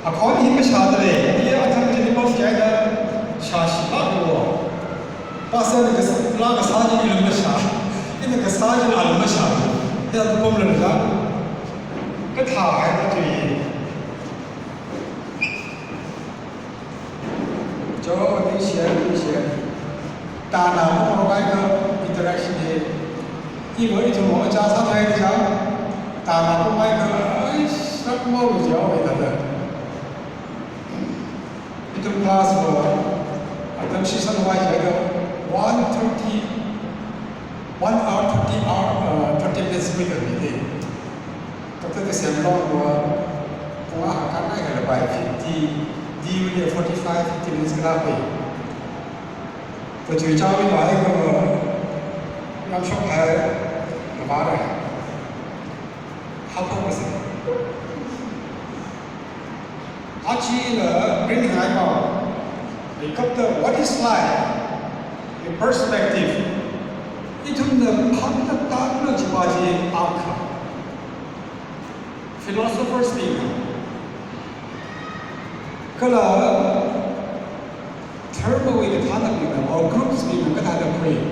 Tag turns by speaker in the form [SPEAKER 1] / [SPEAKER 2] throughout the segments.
[SPEAKER 1] अखौन ही में शादरे ये अथम जिन बस जाएगा शाशिला को पासन के ला का साजी की लंबा शा इन का साजी ना लंबा शा ये तो कम लंबा कथा है ना तो ये जो ini tanah itu merupakan interaksi di ibu itu mau jasa saya di sana tanah itu merupakan sangat mau jauh itu itu kelas bawah atau season wise itu 1 hour 30 minutes meter ini tapi itu sembang bahwa pengahat karena yang lebih 50 di 45-50 minutes kenapa तो चर्चा में वाले को हम सब है हमारे हाथों में से आज ये ब्रिंग है का because what is life in perspective itu pada tahun jiwaji akha philosophers speak kalau term with the kind of people or groups people can have a create,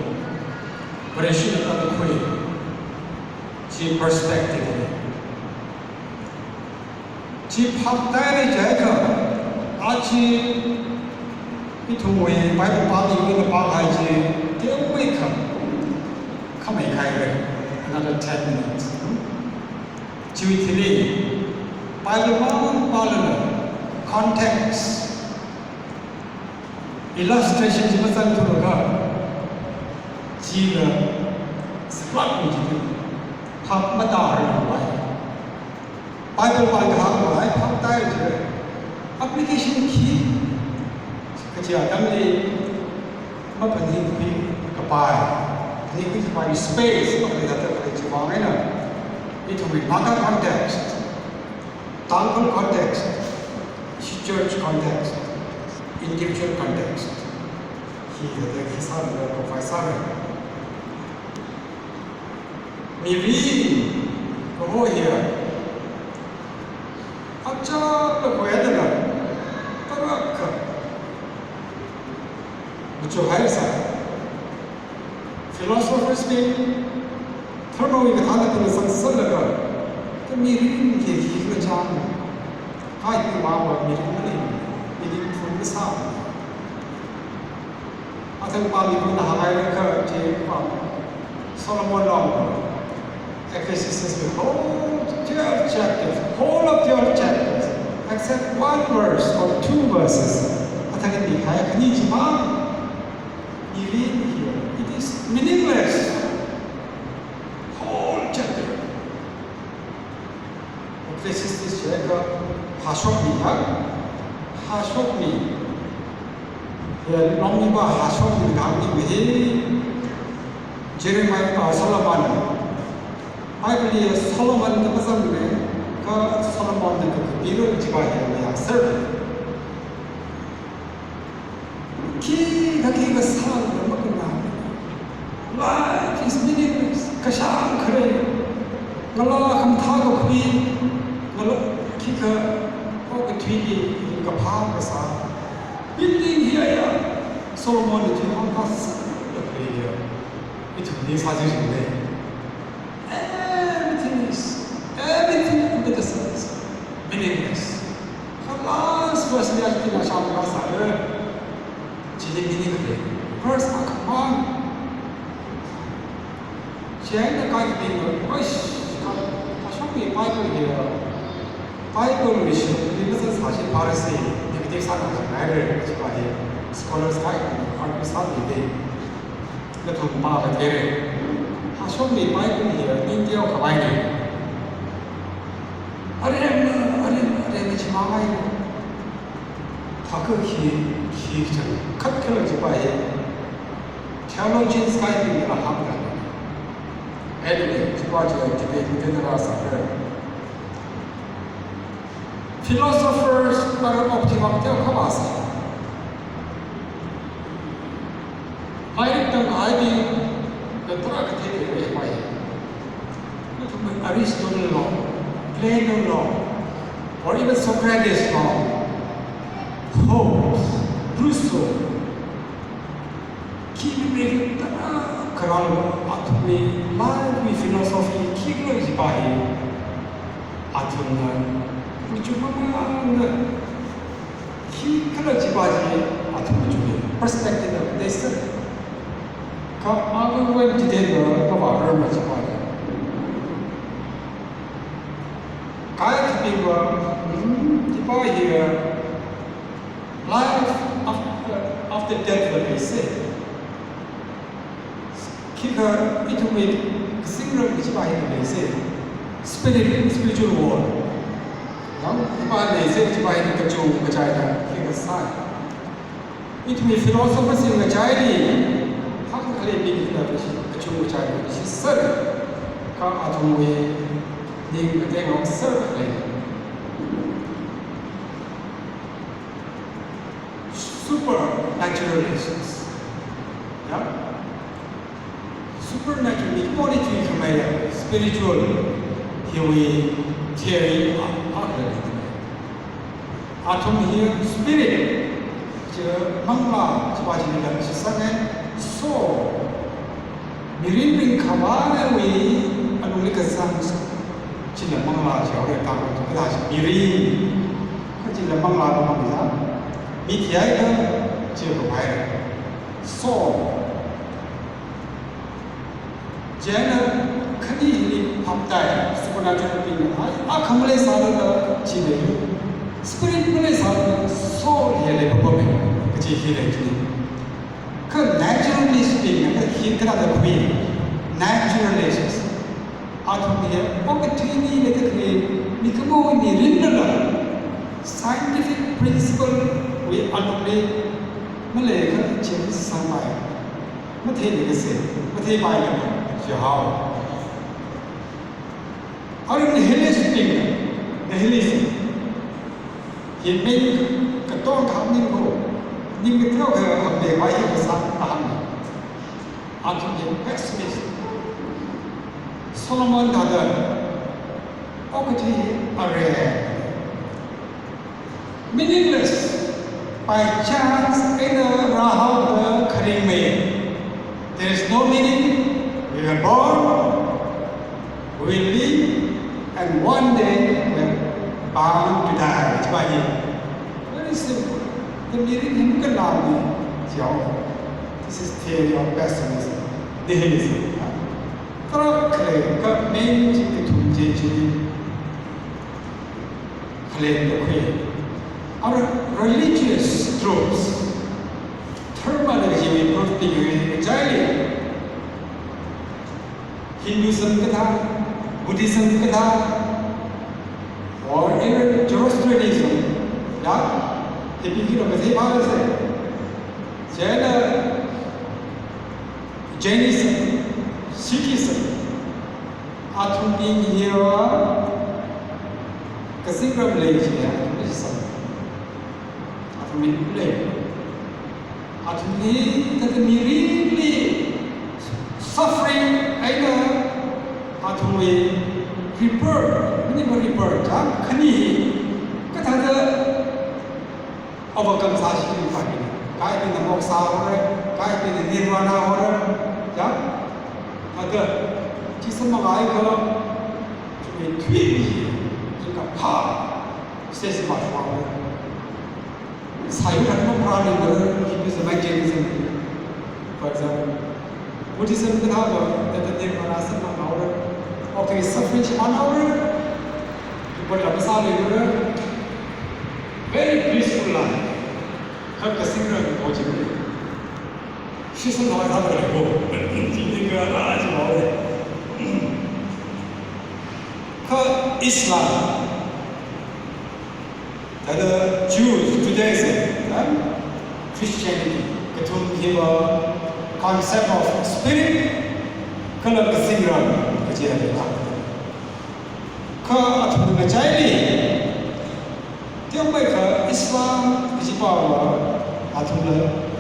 [SPEAKER 1] but it should not have a create. She perspective. She pop that jaga. Aji itu way Bible body with the bagaji. They wake up. Come and another 10 minutes. She today Bible context. illustration ji pesan tu loga ji le sebab ni ji hak mata hari bai Bible bai hak bai hak tai je application ki kerja adam ni apa penting pi kapai ni pi pai space apa dia kata kerja bang na itu with mother context temple context church context individual context. He the kisan the professor. Maybe go here. अच्छा तो कोई है ना पर आपका जो है सा philosophers में थोड़ा वो कथा ना तो संसद लगा तो मेरी इनके ही में जान काय की माँ बाप मेरी नहीं sao ở trong ba mình cũng là hai cái cơ chế khoảng Solomon long Ecclesiastes the whole chapter whole of your chapters except one verse or 2 verses ở trong cái hai cái gì chứ mà you read here it is meaningless whole chapter Ecclesiastes chapter 하쇼니 예, 롬니바 하쇼니 강니 왜 제레마이가 솔로몬 바이블리에 솔로몬 그 무슨 그 솔로몬 그 비를 집어야 servant 기가 사랑을 먹구나 life is meaningless 그냥 그래 너가 감타고 그비 너가 기가 그 뒤에 그 파악해서 빌딩 히어야 솔로몬이 뒤에 한 가스 그래요. 이 둘이 사실인데 everything under the sun is meaningless. 그 last verse 이야기나 샤브라사를 지대민이 그래. verse 아까만 제가 가게 되는 어이씨 가쇼이 바이블이에요. 바이블을 이것은 사실 바르세이 네비틱 사건을 나를 지바디 스콜러스 타이프 알고 사는데 그 동바가 되래 하쇼미 바이블이에요. 인디어 가바이네 아래 지마마이 다그히 기전 컷클을 지바에 테올로지 스카이핑이라 합니다. 애들이 지바지가 집에 되더라서 philosophers पर optimum क्या खवास है हमारे तंग आदि कतरा कथे के वे पाए तो तुम Aristotle law Plato law or even Socrates Hobbes, Rousseau, Kibir Karal Atumi, life philosophy, Kibir Zibai, Atuna, Uchuman, Kibir Zibai, Atumi, perspective of this. Come, went to Denver about Herman Zibai. Kaya people here, life after death, what they say. Kika, it will be similar to what they say. Spiritual world. Now, they say to buy the Kachu, Vagina, Kika side. It will be philosophers in Vagina. How can they be in the Kachu, Vagina? Which is certain. Come out of the way. They are certainly supernaturalists. Yeah? Supernatural equality, spiritual theory, atom here, spirit, mangla, soul, mirin kamana we, anulika sans. Chỉ là mong là chéo để tạo cho cái là miri, cái chỉ là mong là mong gì đó, bị thiệt đó, chưa có phải là so, chế là cái gì học tài, supernatural being, không lấy sao đó chỉ để spirit không lấy sao đó soul là để bao bì, cái chỉ khi đấy chứ, cái naturalist being cái khi cái đó là cái naturalist. Atomia, opportunity with the create, become scientific principle we ultimately Malay change some by Matay, Matay by Jahal. How in the Hellish the Hellish, he made Katon Hamiko, Nimiko, the wife of the son, Atomia, Exmith. Solomon Dada, Okati Array. Meaningless, by chance, in a Rahab Karime. There is no meaning. We were born, we will live, and one day we are bound to die. It's by him. Very simple. The meaning him can This is theory of pessimism, nihilism. Cái main cái thùng gì chứ claim the queen. Our religious groups, terminology we brought to you entirely. Hinduism katha, Buddhism katha, or even Zoroastrianism. Yeah, they begin with the Jainism, Sikhism. Athuming here, Kasingram Malaysia, Athuming play. Athuming that me really suffering either Athuming rebirth, minimal rebirth, Kani, Katana overcome Sashi in fact. Kai in the Moksa order, Kai in the Nirvana order, yeah? Other. Chỉ xong mà ai cơ chúng mình thuyết gì chúng ta phá sẽ sẽ mặt vào sai thật nó ra nên là Hinduism and Jainism for example Buddhism cái nào đó that they are asking on our okay suffering on our but làm sao để nó very peaceful life không có sinh ra một chuyện khi sống nói sao để cô chỉ những cái là chỉ nói Islam, the Jews today say, Christianity, it will give a concept of spirit, kalau kesinggah kejadian itu. Ke atau mengaji, tiap mereka Islam kejibawa atau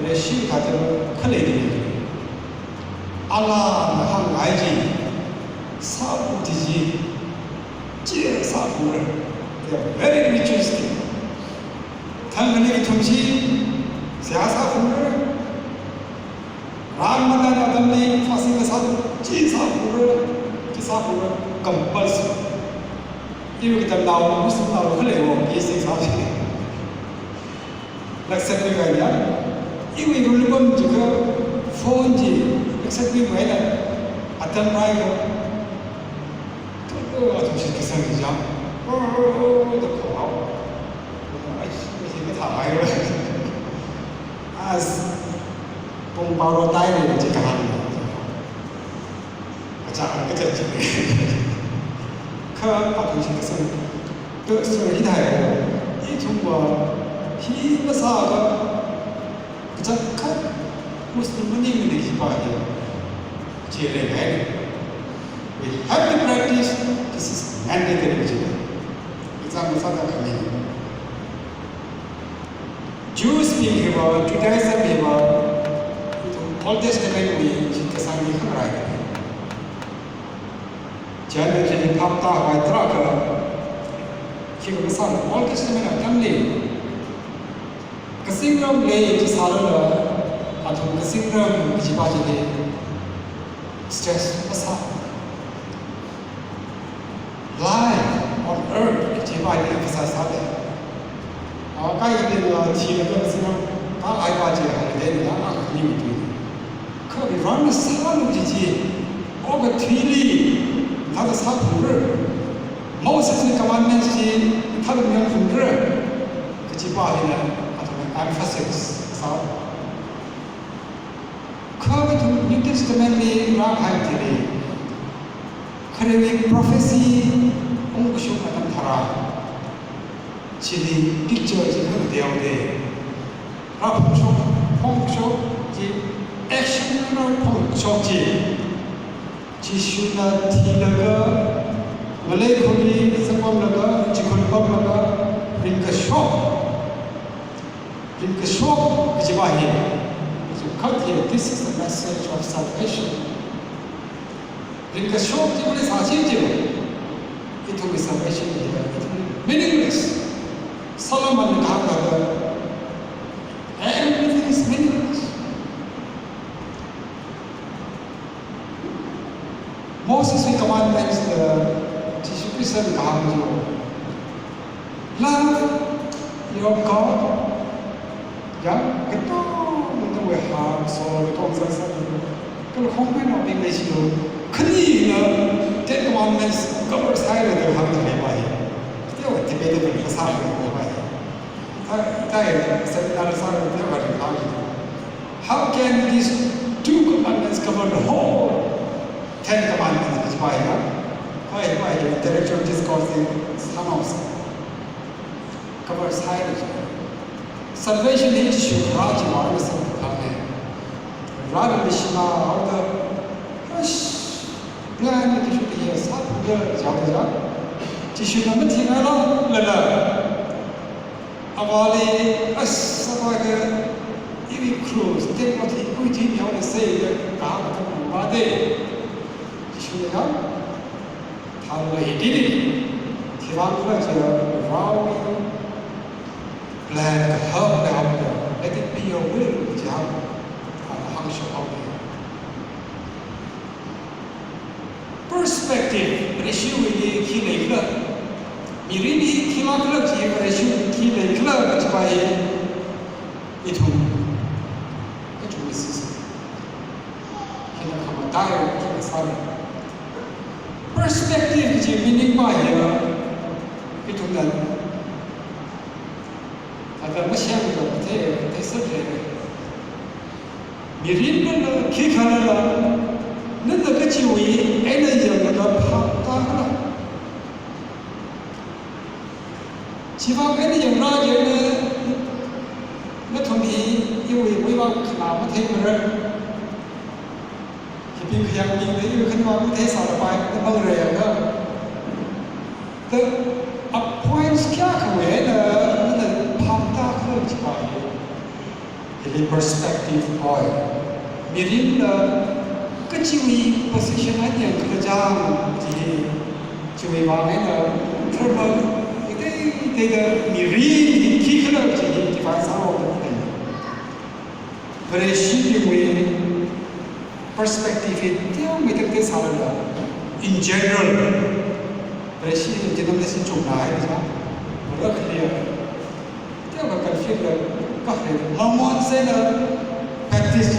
[SPEAKER 1] Malaysia kata kelihatan. Allah mahal aji, sabu tiji. Chia sa phu they are very ritualistic. 당근이 통시 세아사 후를 राममदान आदमने फांसी के साथ चीज़ पूरा compulsory ये भी तब नाव मुस्लिम नाव खुले हो ये से साथ लक्ष्य भी गया ये भी रूलबम जगह फोन जी लक्ष्य भी गया अतम राय को तो आदमी के संग जाम तो खाओ ऐसे में था आये आज Kung Paulo tayo rin sa kahanan. At saka nagkachat siya. Kapag siya kasi ito tayo, itong himasaga kachat ka Muslim maning nagsipahin. Chile gaya. We have to practice. This is mandatory. Example sa kami. Jews being here, Judaism here. Old Testament में जिनके सामने खबर आए हैं जैसे जिन्हें पापता हुआ इतना कर कि वो मिसाल Old Testament में क्या ले कसिंगरम ले जिसारा ला अथवा कसिंगरम जिबाजी ले stress मसा life on earth जिबाजी ले किसा साले और कई दिन चीज़ का कसिंगरम का आई बाजी है लेकिन यहाँ नहीं मिलती 그 라는 사람이지 어그 뒤리 다들 사람을 모세스 commandments 다들 명분을 그 집안에는 아주 emphasis 사 그 New Testament이 라하이들이 그래서 prophecy 공부쇼 같은 타라 지리 픽처 지금 되어데 라포쇼 지 actional pomchoji jishuna thilaga malay kholi sapam laga jikhulpam laga rinka shop jibahi so cut here this is the message of salvation rinka shop jibale sachi jibo it will be salvation meaningless Solomon kaha everything is meaningless Moses' commandments, Jesus Christ love your God. Yeah, ito we have so the concept 그걸 공부는 English로 큰일은 Ten Commandments cover 사이를 하는 게 많이. 그때 디베이트를 해서하는 게 많이. 다에 세미나를 사는 게 많이. How can these two commandments cover the whole Ten Commandments is why the intellectual discourse in Sanos covers highly. Salvation issue, Raji Marvis and Kane. Rather Mishima, all the plan that you should hear, Sapuga, Javaja, Tishunamatino, Lala, Avali, Asavaga, Ivy Cruz, take what he put in, you want to say that Kahaka Bade. How he did it. Tirangla Rawi plan to help them. Let it be your will, Jam, and function of it. Perspective, issue with the key club. Mirini Kimakla, issue key club, which by it will be system. Kinakamadayo, Kinasabi. Perspective is meaning by it will not. Agar masih ada kita sesuatu. Mirin kita nanti keciwi, ada yang ada fakta. Jika ada yang raja nanti ibu kenapa tidak Khi yang ini kan mau kita sampai ke bawah the points क्या हुए ना fakta kerja पाए ini perspektif boy mirin kecil position aja yang kerja jadi cuma bagaimana terlalu itu the Mirin Kikler defines all the thing. Very shifting way perspective in general. Very shifting generation very clear. Hormone say practice.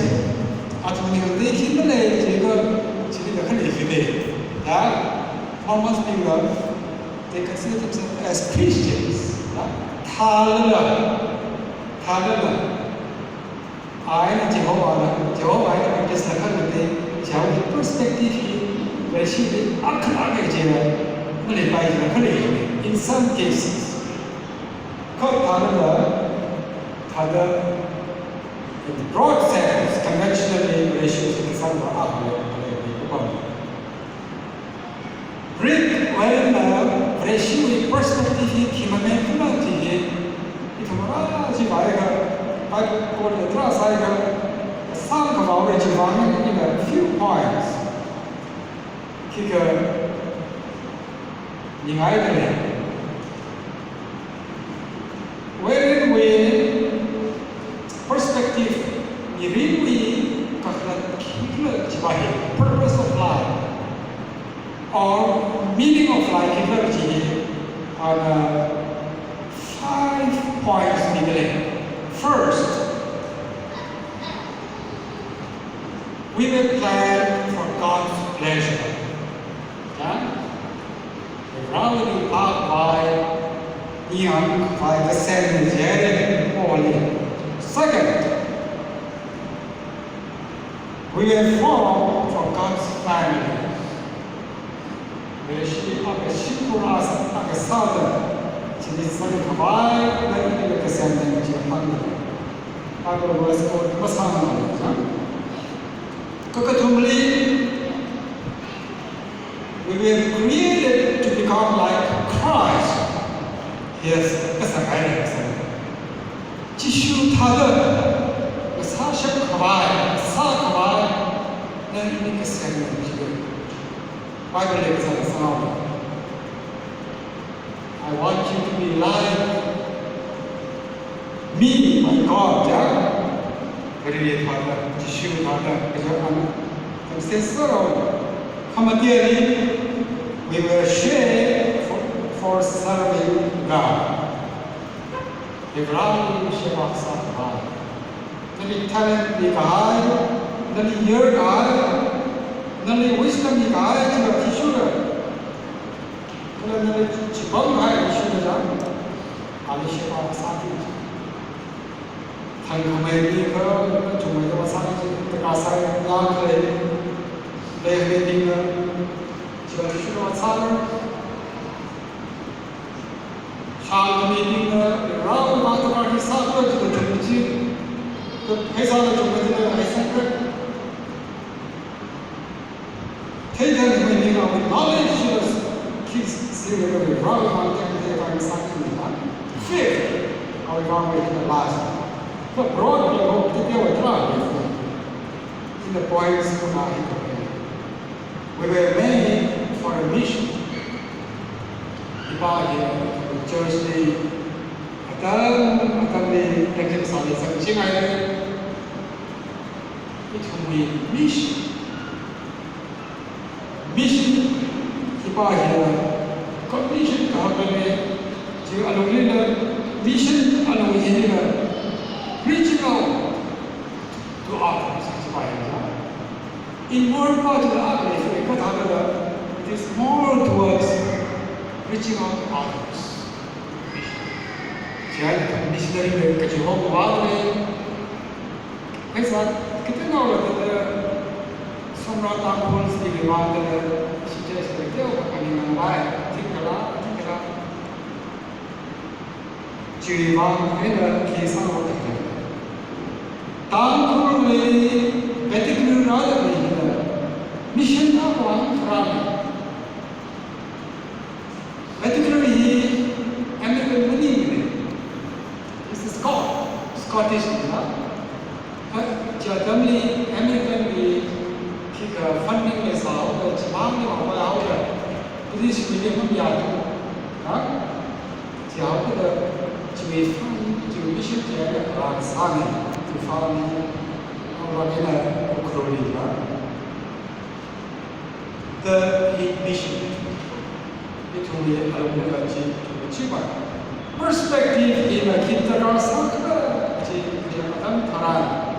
[SPEAKER 1] They consider themselves as Christians. I Jehovah is the perspective where she in some cases. In broad sense, conventionally, ratios in some Greek when ratio perspective humanity it some of our in a few points. Wherein we perspective purpose of life or meaning of life energy are 5 points beginning. First, we will plan for God's pleasure. Rather be part by the same holy. Second, we will form for God's family. We were created to become like Christ. Yes, that's a guidance. Jishu Tada, the Sasha Kawai, Sakawai, then make a segment. Bible is a I want you to be like me, my God. Very Father, Jishu Tada, we will share for serving God. The ground is God. The talent the God, the year God, the wisdom the God, and the sugar. The Chibong high sugar. Alisha Sati. Tankamay Nika, Jumay Sati, the Kasai, Yankle. They are making a salad. Shall meeting around Matapati Saka to the Jumiji, the Pesana to the Secret. Take them when you know knowledge, kids see the round mountain, they find something in that. Fifth, our government in the last. But broadly, hope to go a trial in the points of our we were made for a mission. The church day, it will be mission. Mission, completion, mission, reaching out to others. In more part of the art, it is more towards reaching out to others. Missionary ke Jehovah wale, ऐसा कितने लोग होते हैं सम्राट आंखों से विवाद suggest करते हो कहीं ना वाय ठीक करा जीवान है ना कैसा होता है तांखों में वैदिक निर्णय नहीं mission of one from particularly American money. This is Scottish, but generally American funding is out, but British medium 지하보다 지금 지금 미실제 그런 상이 그 사람이 아무래도 그러니까 the mission between 알고가 지금 perspective in a kindergarten 지금 어떤 다른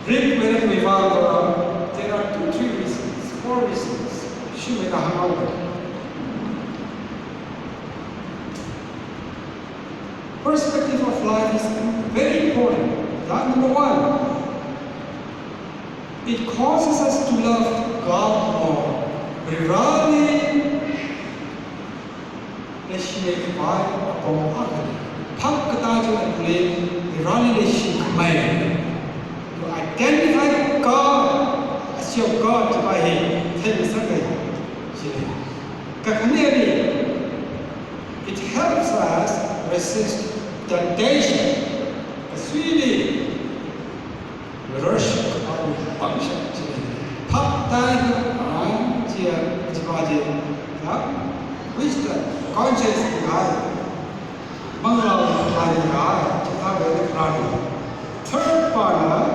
[SPEAKER 1] Read when we found there are 3 reasons, 4 reasons. Shumega hangover. Perspective of life is very important. That number 1. It causes us to love God more. Rarely leśnej kwaj pomagać. Pak kadajo blame rarely leśnej kwaj. To identify God as your God by Him. It helps us resist temptation. It's really worship or function. Pop time wisdom, conscious God. Third part,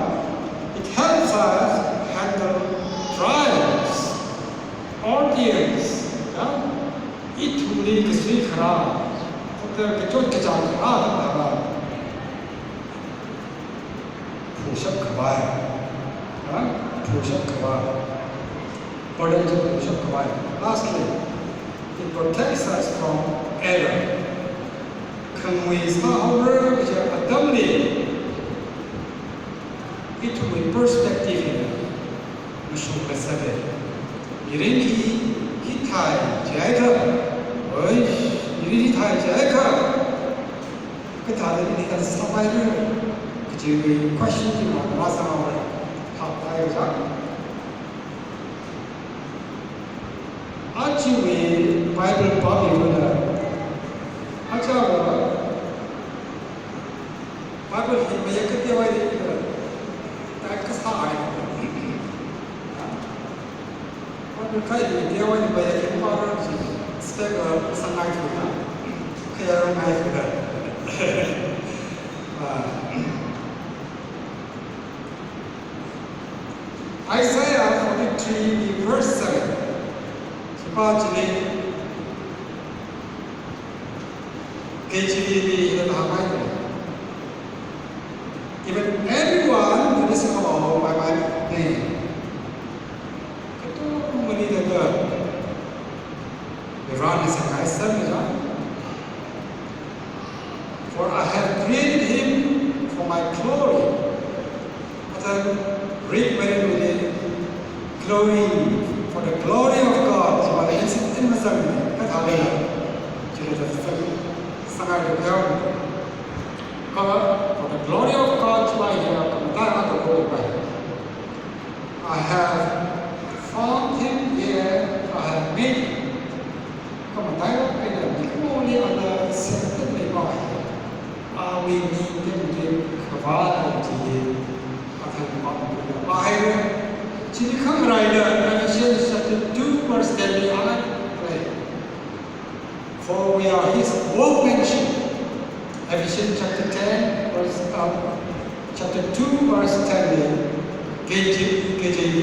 [SPEAKER 1] it helps us handle trials, ordeals. 이 둘이 그 수익하라. 그 쫓겨자라. 부셔커봐요. 부셔커봐. burden to 부셔커봐요. Lastly, it protects us from error. 근무의 사업을 이제 어떤리 이쪽의 perspective 무슨 것을 이름이 히타이 제가 이름이 히타이 제가 그 다들 일단 사바이를 그 지금 question이 나와서 합다이자 아침에 바이블 법이거든 하자고 바이블 힘에 그때 와야 되니까 딱 사아요. 바이블 가지고 대화는 뭐야? 개발을 스펙을 상하이구나. 그야로 가이구나. Isaiah 43 verse 7. 스파지니 KGB 이런 하마이구나. Even everyone who is called by my name. Itu menidakkan Iran is a nice son, for I have created him for my glory. Atau read very well, glory for the glory of God. Sebab ini sistem macam ni, kata dia. Jadi sangat berjauh. For the glory of God, I have formed him here, I have made him. Only on the second body. We need them to provide the come rider, Ephesians chapter 2, verse 10. For we are his workmanship. Ephesians chapter 10, chapter 2, verse 10. KJV,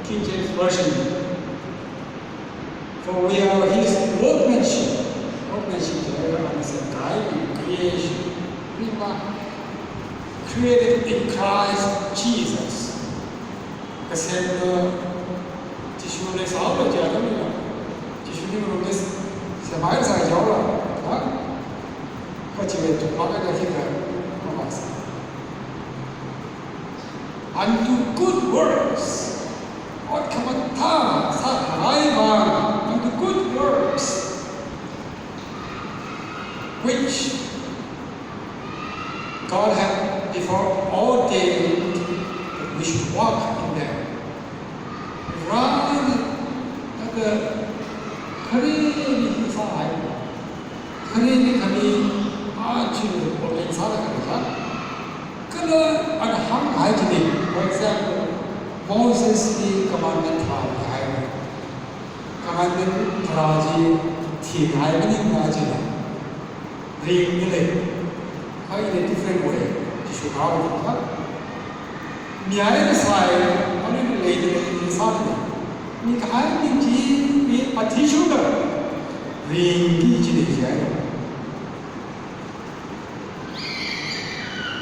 [SPEAKER 1] King James Version. For we are his workmanship. Workmanship is a guide, creation. We are created in Christ Jesus. Kasi 지수의 사업을 제하면 지수님으로 세 마일 사이 잡으라. 어찌게 좀 막아야 되니까 고맙습니다. And do good works. 어떻게 다 사랑하이만 and do good works, which God had before ordained that we should walk in them. Rather than 그림이 사랑하이만 그림이 아주 오랜 살아가니까 그는 한 가지니, for example, Moses' commandment commandment 하라지 thì ai mới nhìn ra chứ là riêng như này hay là different way thì số cao được khác nhảy cái sai anh ấy lấy được cái sao này nhưng cái những gì bị bắt đi xuống rồi riêng cái gì đấy vậy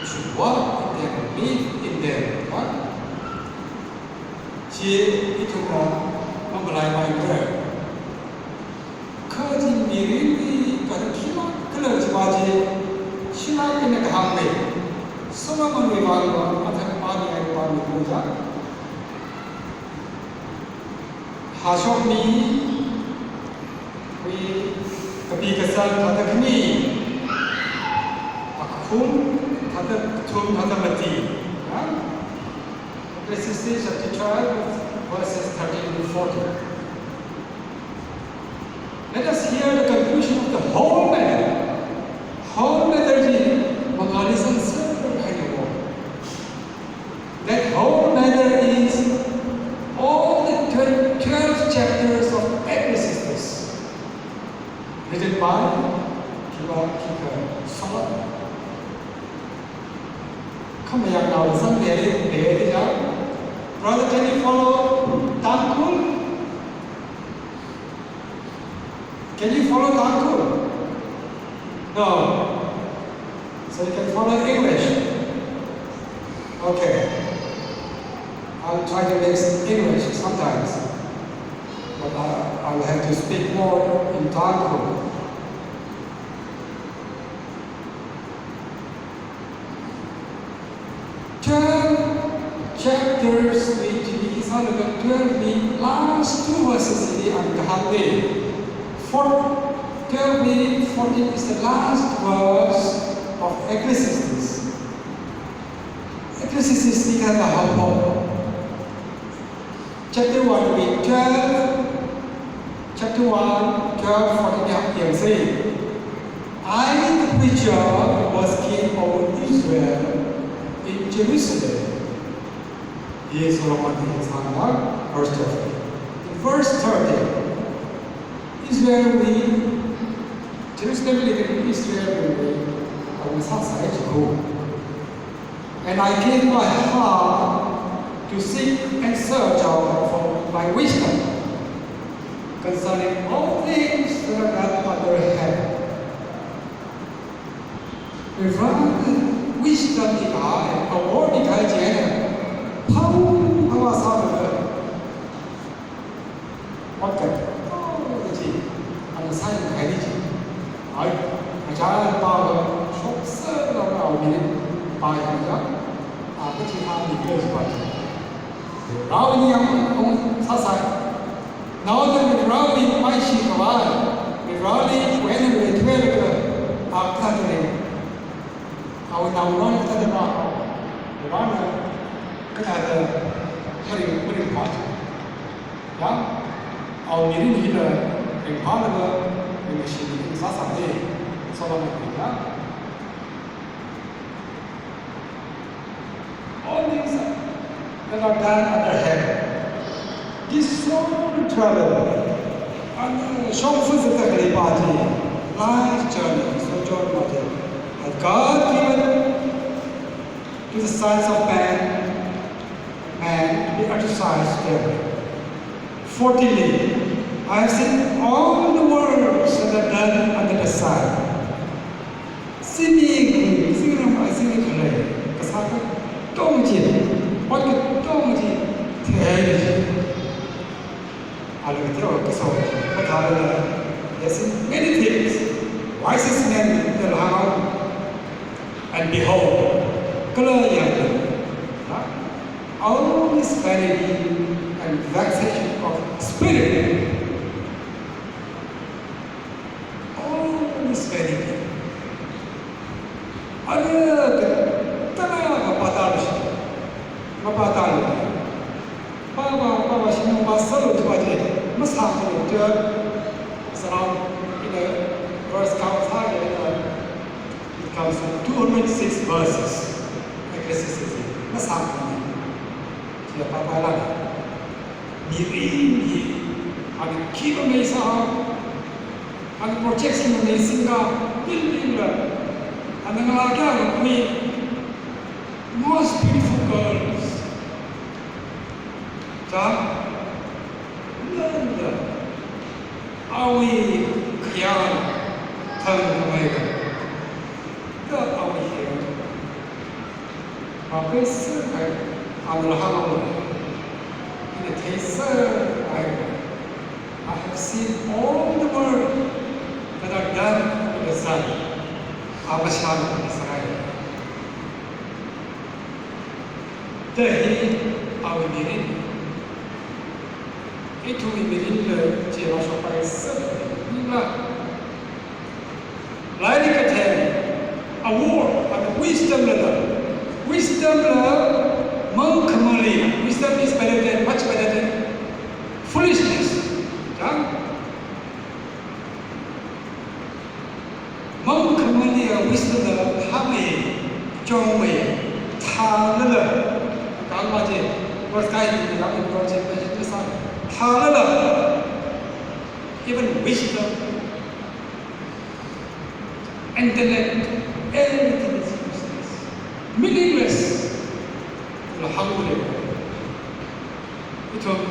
[SPEAKER 1] số what in their belief in their what chỉ ít thôi không phải là cái 커진 미래의 가장 희망 그런 지바지 신학인의 강매 소망을 위하여 마찬가지 마음이 보자 하쇼미 위 kebiasaan kata kini akum kata tum kata mati Ecclesiastes chapter 12 verses 13 to 14 Let us hear the conclusion of the whole matter. Whole matter is Magalisan Circle Hanyawar. That whole matter is all the 12 chapters of Ecclesiastes written by Kiva Solomon. Come here now, some day, Brother, can you follow Tankul? Can you follow Tankul? No. So you can follow English. Okay. I'll try to mix English sometimes. But I'll have to speak more in Tankul. Chapters which is on the 12 last two verses in the Angahate. 12 meaning 14 is the last verse of Ecclesiastes. Ecclesiastes is the whole. Chapter 1 being 12, chapter 1, 12, 14 here saying, I, the preacher, was king over Israel in Jerusalem. Here is Solomon is verse 30. In verse 30, Israel will, Jerusalem living in Israel will succeed to go. And I gave my heart to seek and search out for my wisdom concerning all things that are under heaven. Without wisdom in I, a word in I, how was our what can 사인 가야지. 아이, 잘 봐도 속설로 나오면 봐야죠. 아버지 마음이 그래서 봐야죠. 라운이 양 사사이. 나오는 라운이 마이시가 와. 라운이 왜는 왜그 아까들이 아우 나오는 것들 봐. 라운은 그냥 허리 봐죠. 야, 아우 미리 이를 in part of the machine in Sasade, Solomon Peter. All things that are done under heaven. This soul travel and short physically body, life journey, sojourn body, that God given to the sons of man to be exercised there. 14. I have seen all the works that are done under the sun. Seemingly, because I don't what could don't I will throw the soul. But there's many things. Wisest men will have, and behold, clearly, all this vanity and vexation of spirit. Vanity. Ada tanah mapatal. Bapa sini pasal tu aja. Masa tu surround in the verse counts high. It comes to 206 verses. Ecclesiastes. Masa tu. Siapa lagi? Diri ada kilometer and projects in the singa building and then again we most beautiful girls that learned how we can turn away the our here but this I will have in the case I have seen all the work that are done in the sun. Abashad Israel. Dahi our meaning. It will be meaning the Jerusalem by itself. Like a war and wisdom level. Wisdom level, monk Maria. Wisdom is better than, much better than foolishness. Monk Maria wisdom level, Hame, Jongway, Talala, Galmaji, what kind of the project is on Talala, even wisdom, intellect, everything is useless, meaningless. Alhamdulillah. It will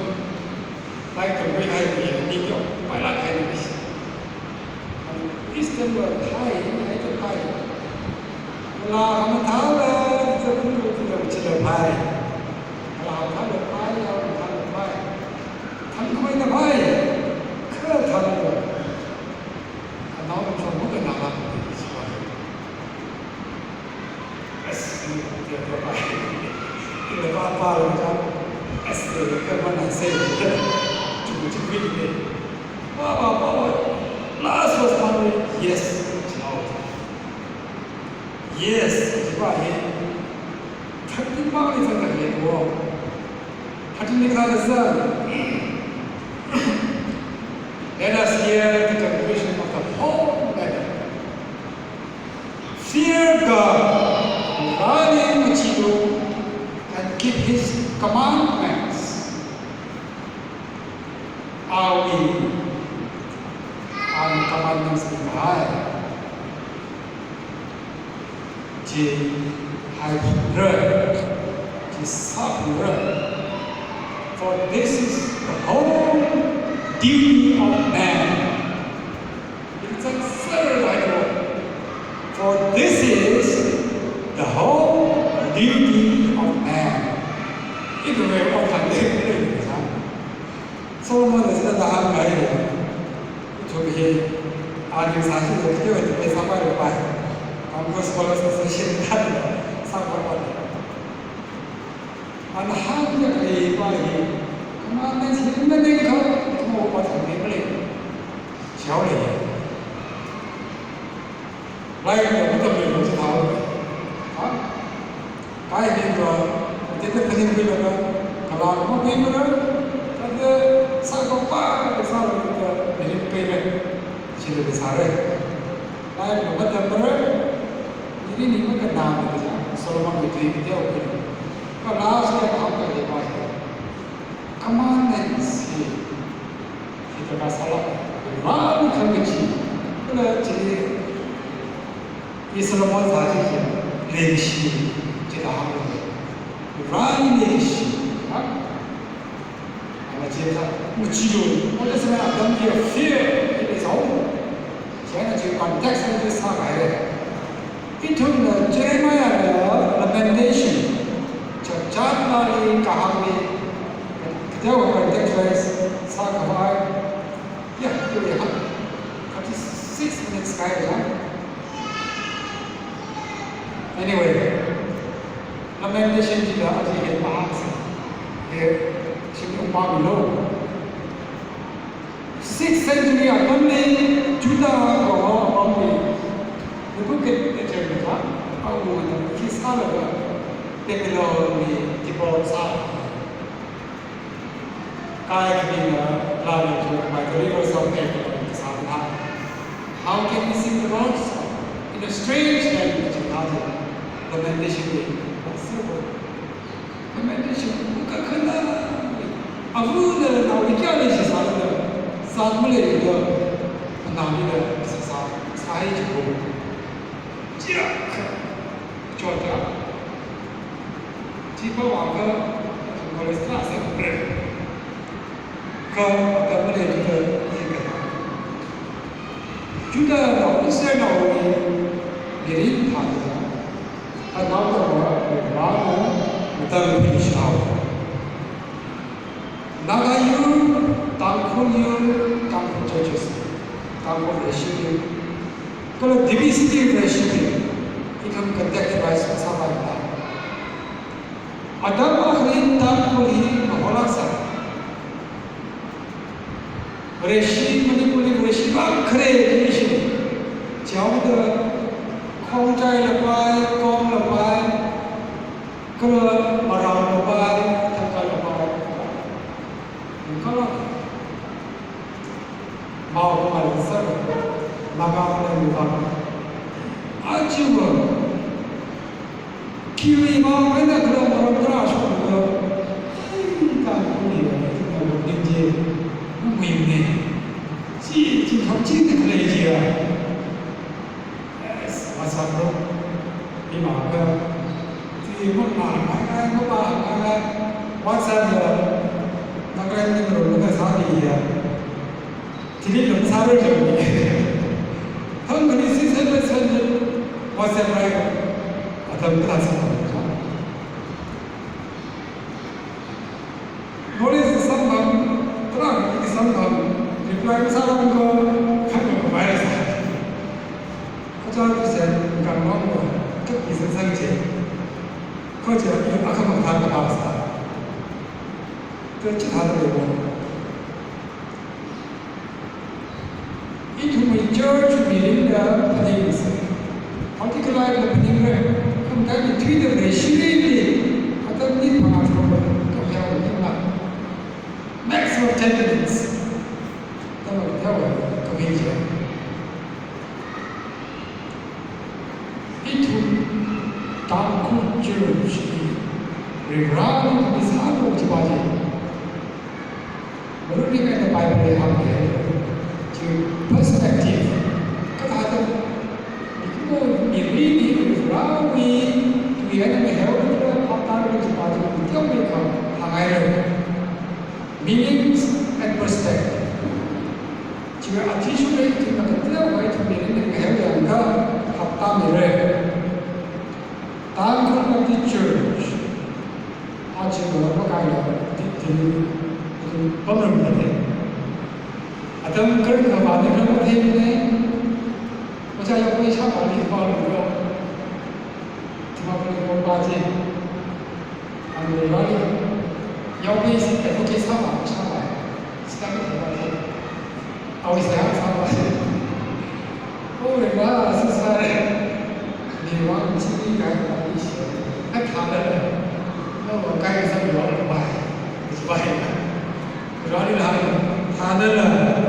[SPEAKER 1] like a very high video by like enemies. Wisdom will high, high. La Hamatala, the Guru to the Chilapai. La Halapai, La Halapai. Tanquay the Pai, Kurtala. And now I'm from Muganama. Yes, the Pai. In the Papa, as the Kaman said, to read it. Papa, last was one, yes, yes, right. 30 miles from the head wall. 30 meters let us hear the conclusion of the whole matter. Fear God, run in Chidu, and keep His commandments. Are we on commandments of God? Ji hai rơ, ji sab rơ. For this is the whole duty of man. It's a third idol. For this is the whole duty of man. It will be all time. Solomon is not the hard guy. It will be arguing that he will be somewhere by. Scholars association that somewhat. And how do you by commandments in the name of more what I shall like the Buddha of the power. I think the thing will have a lot more people and the Sakapa is not the payment. She will be sorry. Like the Buddha. Ini ni mungkin nama kita, Solomon itu dia opini. Kalau last kita apa dia buat? Commandments kita kasalah. Baru kami kalau jadi Solomon sahaja dia legacy kita hamil. Baru legacy, apa cerita? Muncul. Oleh sebab Adam dia fear it is all. Jangan jadi konteks itu sangat. It took Jeremiah lamentation. Chapter Mari Kahami. There were contextualize Sakavai. Yeah, you will have 36 minutes guide. Anyway, lamentation tidak ada yang bahasa. Sini umpama below. 6th century only Judah or the book is how his father Babylon devotes out. Kaya being loved by the rivers of Babylon. How can we sing the Lord's song in a strange language in other lamentation? Lamentation, Kakana. Abu the Navigalis is other Samle. 哪里的是啥差异就这个叫叫，基本上个我们啥是不对，个我们的这个觉得老一些老的别人他的，他搞的我娃呢，我当然知道。나가요, 땅콩이요, 땅콩 젖었어. 땅콩 레시피. 그럼 디비시티 레시피. 이건 컨텍스트라이즈 사바입니다. 아담 아흐린 땅콩이 마홀락사. 레시 머니폴리 레시가 그래 레시. 자우드 콩자이 라바이, 콩 라바이, 그럼 마람 라바이, 탕갈 라바이. 마음을 썰어 나가는 것 아주 기회가 맨날 그런 거를 하시는 거 우리가 이제 무임네 지금 덕질인데 그래야지야 와서로 이마가 뒤에만 말하가 와서로 나가는 거 사기야 지금 영사를 정리해. 한국이 시세에서는 와세라요. 어떤 그라스입니다. 노래에서 상담, 드라마 상담, 리플라이 사람 거 한국 말에서 호자주세 강원 거 특히 세상제 거저 이 아까만 다 나왔다. 그렇지 다들고. 이tum의 church meeting가 반응이 있어요. particularly 반응을 한가지 트위터 레시피들이 어떤 일 방학으로 또 배우고 있나 maximum 10 minutes 또 배워요. 또 배우죠. 이tum 땅콩 church 리브라는 이사로 집어지 모르니까 바이블에 함께 perspective kata itu diri di Rawi tujuan yang hewan itu faktor yang sepatutnya tiap mereka hangai meanings and perspective jika artisul itu kita tiap hari itu meaning yang hewan yang faktor mereka tanggung di church aja berapa kali di pemerintah अतः कर्म करवाने का मतलब है बच्चा या कोई छाप वाली बाल होगा तुम्हारे को बाजे अंदर वाली या कोई ऐसा कोई छाप है इसका मतलब है और इसे हम छाप है और एक बार सारे निवान चीनी का एक इशू है खाना है वो काय सब लोग बाय बाय रानी लाल खाना है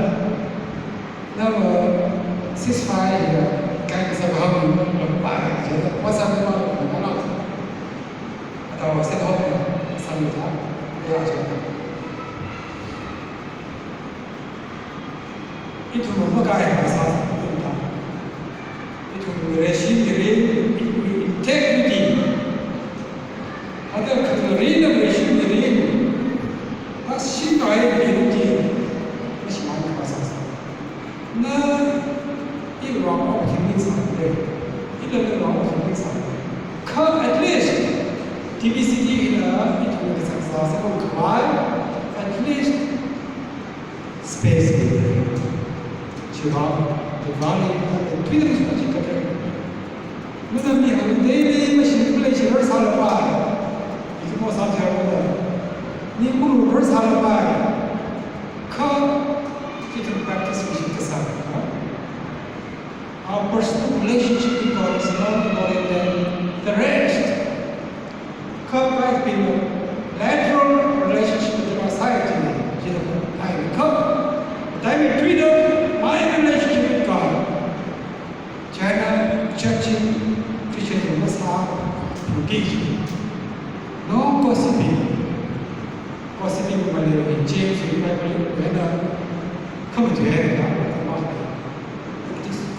[SPEAKER 1] 那么 ceasefire 该个什么办？觉得我上面嘛不干了，到石头上面他不要觉得，一土不该把啥子对吧？一土的心里的 integrity， 他的可人的心里的，他心态的问题，我喜欢把啥子。那一个王我挺理想的，一个王我挺理想的。可 at least DBCD 呢，一同的厂商是够快 ，at least space 就好，就完了，推的不是几个人。那么你很对的，我辛苦了些啥了吧？你怎么啥条的？你不如不是啥了吧？可。Different practice we should decide. Our personal relationship with God is more important than the rest. Come has been a lateral relationship with our society. Come, but I will treat my relationship with God. China, church, Christian, must have engagement. No gossiping. Gossiping, James, Bible, when come to heaven,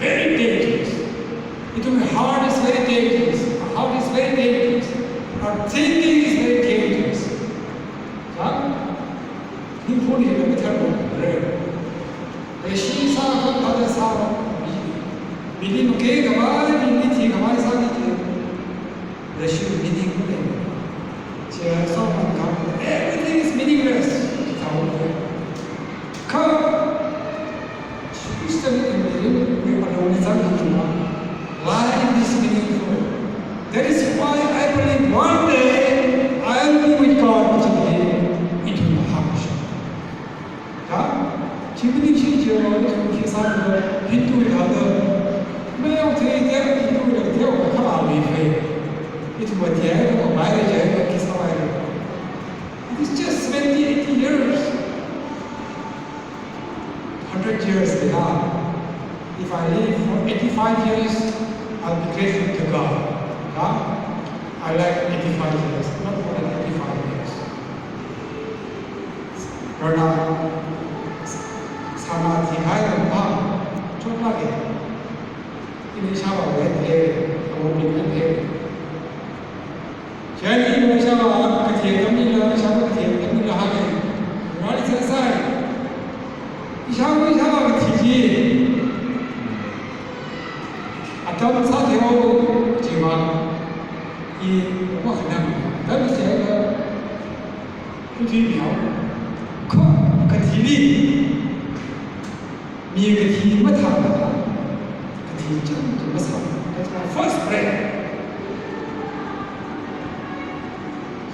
[SPEAKER 1] very dangerous. It means heart is very dangerous. Heart is very dangerous. Our thinking is very dangerous. 이 본이 이렇게 살고 그래요. 시사가 받아 살아. 믿음은 개가 많이 믿기가 많이 사기지. 러시아 믿는 거예요. 제가 성만 가고 everything is meaningless. Life is meaningful. That is why I believe one day I'll be with God today. It will happen. 기분이 싫죠. 좀 기사는 빈도에 가든 매우 되게 빈도에 되어 가면 안 돼. 이제 뭐 대학은 말이 제가 기사와요. It's just 70, 80 years. 100 years now. If I live for 85 years, I'll be grateful to God. I like 85 years, not more than 85 years. 그러나 사마디하는 밤 쫄라게 이는 샤워 왜 어울리면 돼. 저는 이번 샤워 그 뒤에 덤밀려 샤워 그 뒤에 덤밀려 하게 말이 세상에 이 샤워가 뒤지 어떤 사대오지만 이 뭐가 그냥 나도 제가 그 뒤에 그 뒤에มีกะทิมาทำนะครับกะทิจังจะมาทำ That's my first prayer.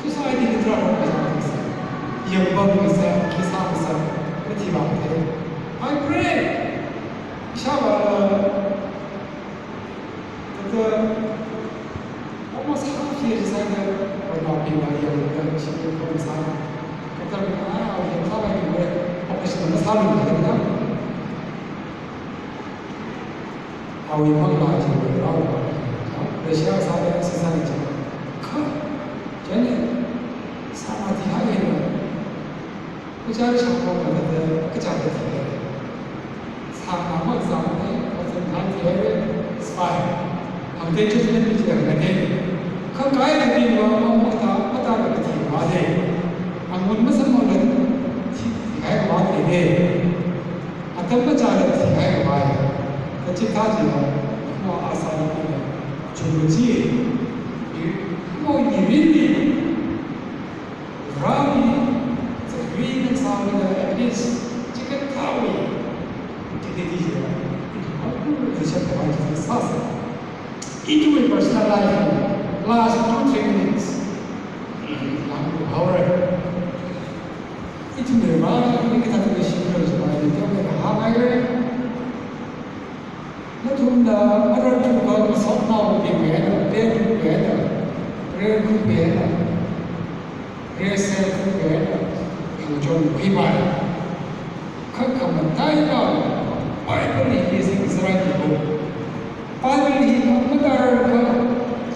[SPEAKER 1] Society ที่เราไปทำกันยังบ่มีสักคิดสร้างสักกะทิบางเท I pray. ชาวบ้านแต่ almost half years ago เราบอกปีว่ายังเป็นชีวิตของสาวก็จะเป็นเอาเห็นสาวไปอยู่เลยเอาไปสิ่งนั้นสาวอยู่เลยนะเอาอย่างมากมายจริงๆเรา러시아 사회의 세상이죠. 저는 사마디하게는 그 자리 잡고 가는데 그 자리에 사망을 싸우는 어떤 단계의 스파이 방대 조준의 비지가 되는데 그 가해를 비면 마다 그렇게 와대 방문 무슨 말은 가해가 와대 어떤 그 자리에 가해가 와요. 지금까지는 뭐 아사리는 중국지 뭐 이민이 라미 위는 사람들 에비스 지금 타위 기대되죠. 그 시작부터 많이 사서 It will personalize last 2-3 minutes. However, it will run 이렇게 다들 시끄러워서 봐야 되기 때문에 하나를 chúng ta ở đây chúng ta có sống nào thì bé là tên cũng bé là rêu cũng bé là rêu xe cũng bé là thành trùng quý bài các cầm tay vào Bible is Israel book Bible is không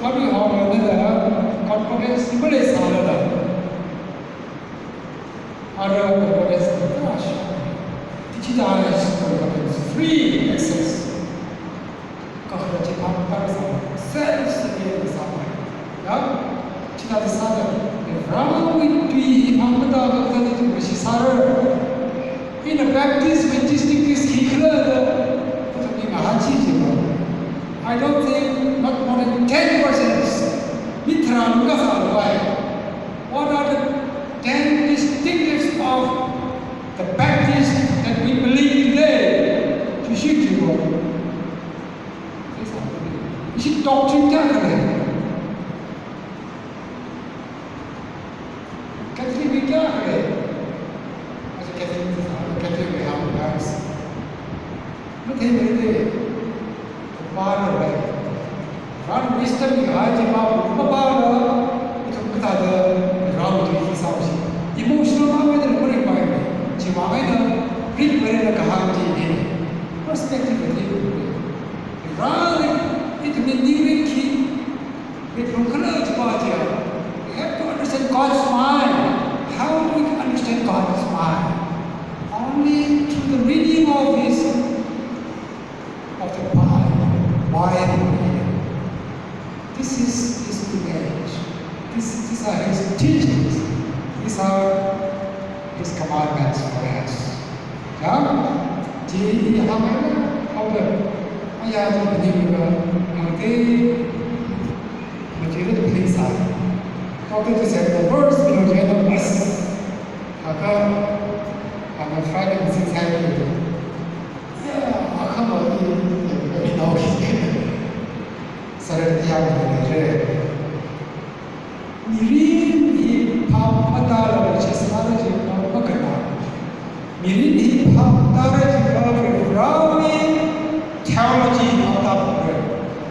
[SPEAKER 1] có bị họ nói là còn có cái symbol sao là ở đây có cái symbol chỉ là free access 그것을 제 방금 따라서 셀프스에 상황 지나도 사는 라우이 뒤 방보다 그것은 것이 in a Baptist district 기클러드 그것이 많지지만 I don't think not more than 10% 밑으로 누가 사는 거예요. What are the 10 distinctives of the Baptist that we believe today? 주식지고 이게 doctrine 그래. 캐톨릭이 그래. 그래서 캐톨릭이 하는 거야. 그렇게 되는데 말을 해. 말은 wisdom이 가지만 뭐 말은 좀 그다들 라운드 이사오시. 이모셔널 마음에는 그래 봐요. 지금 마음에는 리버레는 가한지 이 퍼스펙티브를 rather it may be key. We have to understand God's mind. How do we understand God's mind? Only through the reading of the Bible. His commandments for us. Chỉ học học được bây giờ tôi nhìn vào một chỉ rất là linh sản. How to say the first us. Maka Friday is exactly. Yeah, I come out in August. So that the young Mirin hip hop matala which is knowledge of Makana. Mirin hip hop knowledge of Rawi theology of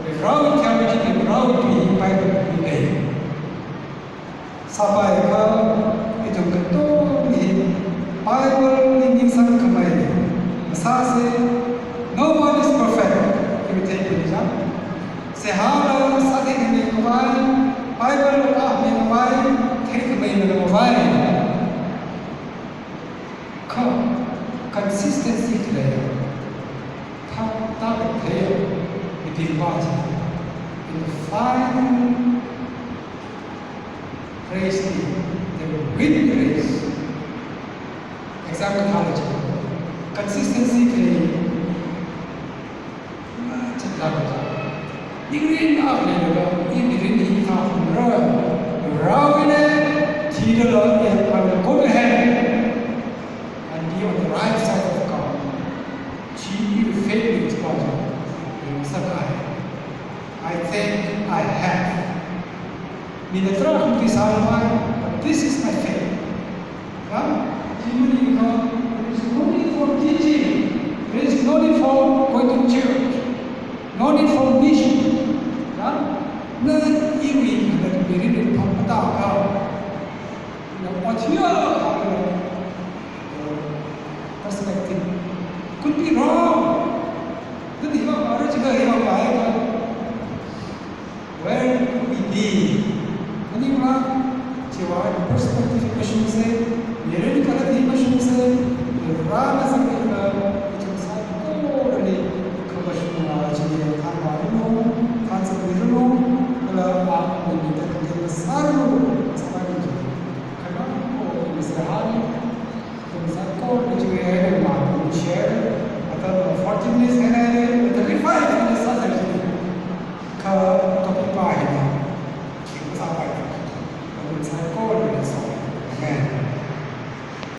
[SPEAKER 1] the Rawi theology and Rawi Bible today. Sabai ka itu ketua ni Bible ini sang kemai. Masa no one is perfect. You take it down. Sehara sate ini kemai Bible ka ini kemai take kemai ini kemai. Consistency today. Tak clear within body. In the final praise the win grace. Example knowledge. Consistency clear. Cakap. Ingin apa ni? Ingin ini apa? Rawine tidak lagi akan go ahead and be on the right side of God. She faith with God. I think I have. Minatrak disalmai, but this is my faith. There is no need for teaching. There is no need for going to church. No need for mission. No even that we read it from what your perspective could be wrong. Where do we be? Perspective question say, Mirani Kalati question say, the Rama Sakina, which was already commercial Jimmy Kamarino, Kansakurino, the Saru, Saru, Kanako, Mr. Hari, Kanako, which we had a share, 40 minutes.